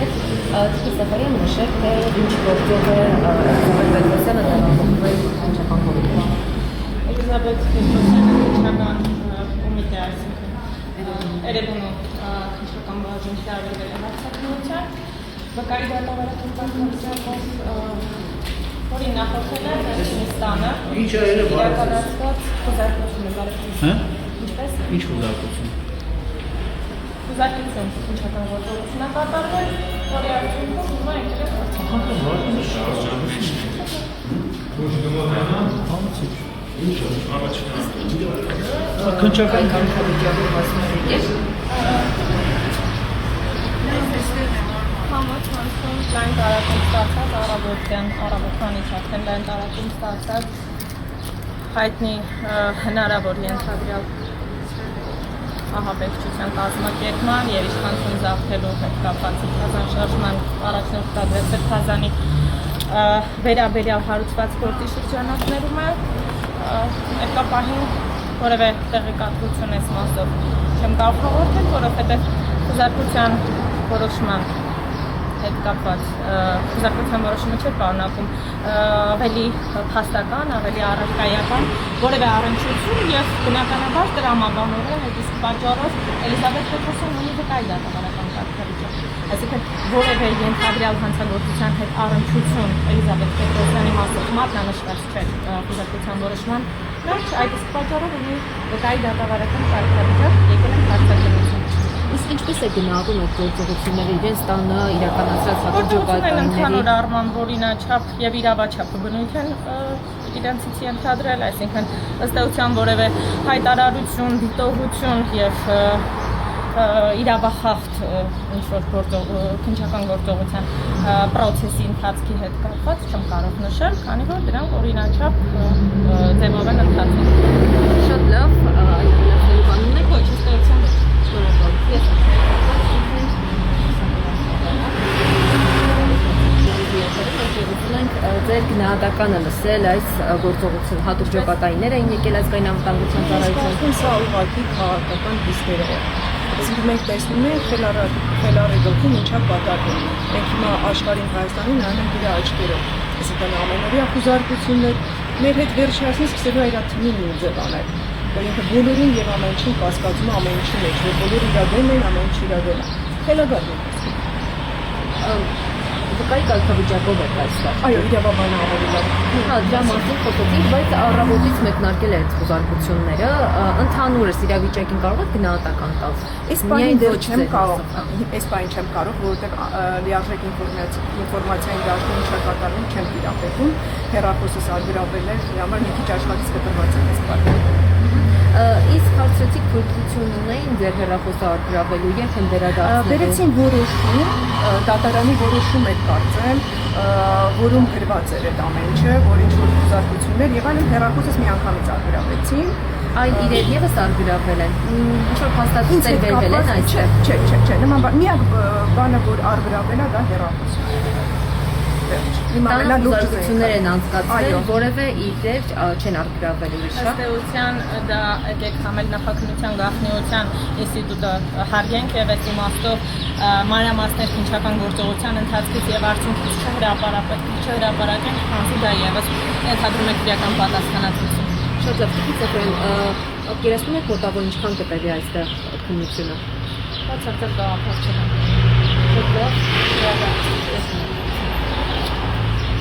հետ Տիկին Սաֆարյան նշել, թե ինչ գործով է Էլիզաբեթ Պետրոսյանը տեղափոխվել Քանչական կողմից։ Էլիզաբեթ Պետրոսյանը Քանչական կողմից է, այսինքն Էրեբունու քննչական բաժինի արվել է հարձակումության, վկայի դատավարական կազմակերպության որի նախորդել է Վերջինստանը իրականացված խոզարկությունը բարեկամություն։ Ինչպես։ Ինչ խոզարկություն։ Խոզարկություն քննչական գործողություն է կատարվել, որի արդյունքում հիմա եկել է Քննչական կարգավիճակի մասին եկել։ Համացանցում լայն տարածում ստացած առավոտյանից արդեն լայն տարածում ստացած հայտնի հնարավոր ենթադրյալ ահաբեկչության կազմակերպման և իշխանություն զավթելու հետ կապված Սրբազան շարժման առաջնորդ կադրել Սրբազանի վերաբերյալ հարուցված գործի շրջանակներում է այդ պահին որևէ տեղեկատվություն այս մասով չեմ կարող հաղորդել, որովհետև խոզարկության որոշման հետ կապված խոզարկության որոշումը չէր պարունակում ավելի փաստական, ավելի առարկայական որևէ առնչություն և բնականաբար տրամաբանորեն այդ իսկ պատճառով Էլիզաբեթ Պետրոսյանը ունի վկայի դատավարական կարգավիճակ։ Այսինքն որևէ ենթադրյալ հանցագործության հետ առնչություն Էլիզաբեթ Պետրոսյանի մասով մատնանշված չէ խոզարկության որոշման մեջ, այդ իսկ պատճառով ունի վկայի դատավարական կարգավիճակ, եկել են հարձակումություն։ Իսկ ինչպես է գնահատում այդ գործողությունները իրենց տանը իրականացրած հաջողությունները ընդհանուր առմամբ օրինաչափ եւ իրավաչափ բնույթ են իրենցից ենթադրել, այսինքն ըստ էության որևէ հայտարարություն, դիտողություն եւ իրավախախտ ինչ-որ քննչական գործողության պրոցեսի ընթացքի հետ կապված չեմ կարող նշել, քանի որ դրանք օրինաչափ ձևով են ընթացել։ Շատ լավ, այդ բանն է ոչ ըստ էության Ձեր գնահատականը լսել այս գործողություն հատուկ ջոկատայիններ էին եկել ազգային անվտանգության ծառայության։ Սա ուղղակի քաղաքական պիստեր է։ Այսինքն մենք տեսնում ենք խելառի գլխում ինչա պատահում։ Մենք հիմա աշխարհին Հայաստանին նայում ենք իր աչքերով։ Այսինքն ամենօրյա խոզարկություններ մեր հետ վերջացնի սկսելու իր թիմին ու ձև անել։ Ինքը բոլորին եւ ամեն ինչին կասկածում ամեն ինչի մեջ, որ բոլորը իրավեն են, ամեն ինչ իրավեն է։ Խելագար ենք։ Վկայի կարգավիճակով եք այստեղ։ Այո, իրավաբանը ավելի լավ։ Հա, դրա մասին խոսեցինք, բայց առավոտից մեկնարկել է այդ խոզարկությունները, ընդհանուրս իրավիճակին կարող եք գնահատական տալ։ Այս բանը դեռ չեմ կարող, որովհետև լիարժեք ինֆորմացիային դաշտում ինչ է կատարվում չեմ տիրապետում, հեռախոսս արգրավել է, համար մի քիչ աշխատից կտրված եմ այս բանը։ Իսկ հարցրեցիք թույլտվություն ունեին ձեր հեռախոսը արգրավելու եւ են վերադարձել։ Վերեցին որոշում, դատարանի որոշում էր կարծեմ, որում գրված էր այդ ամեն ինչը, որ ինչ-որ խոզարկություններ եւ այլն հեռախոսս մի անգամից արգրավեցին։ Այլ իրեր եւս արգրավել են։ Ինչ-որ փաստաթղթեր բերվել են այստեղ։ Չէ, նման միակ բանը, որ արգրավել է, դա հեռախոսը։ Տանախոզարկություններ են անցկացվել, որևէ իրեր չեն արգրավել ուրիշ։ Ըստ էության դա եկեք համել նախաքննության գաղտնիության ինստիտուտը հարգենք եւ այս իմաստով մանրամասներ քննչական գործողության ընթացքից եւ արդյունքից չհրապարակենք, քանզի դա եւս ենթադրում է քրեական պատասխանատվություն։ Շատ լավ, Տիկին Սաֆարյան, պատկերացնում եք մոտավոր ինչքան կտևի այստեղ քննությունը։ Բացարձակ գաղափար չունեմ։ Շատ լավ։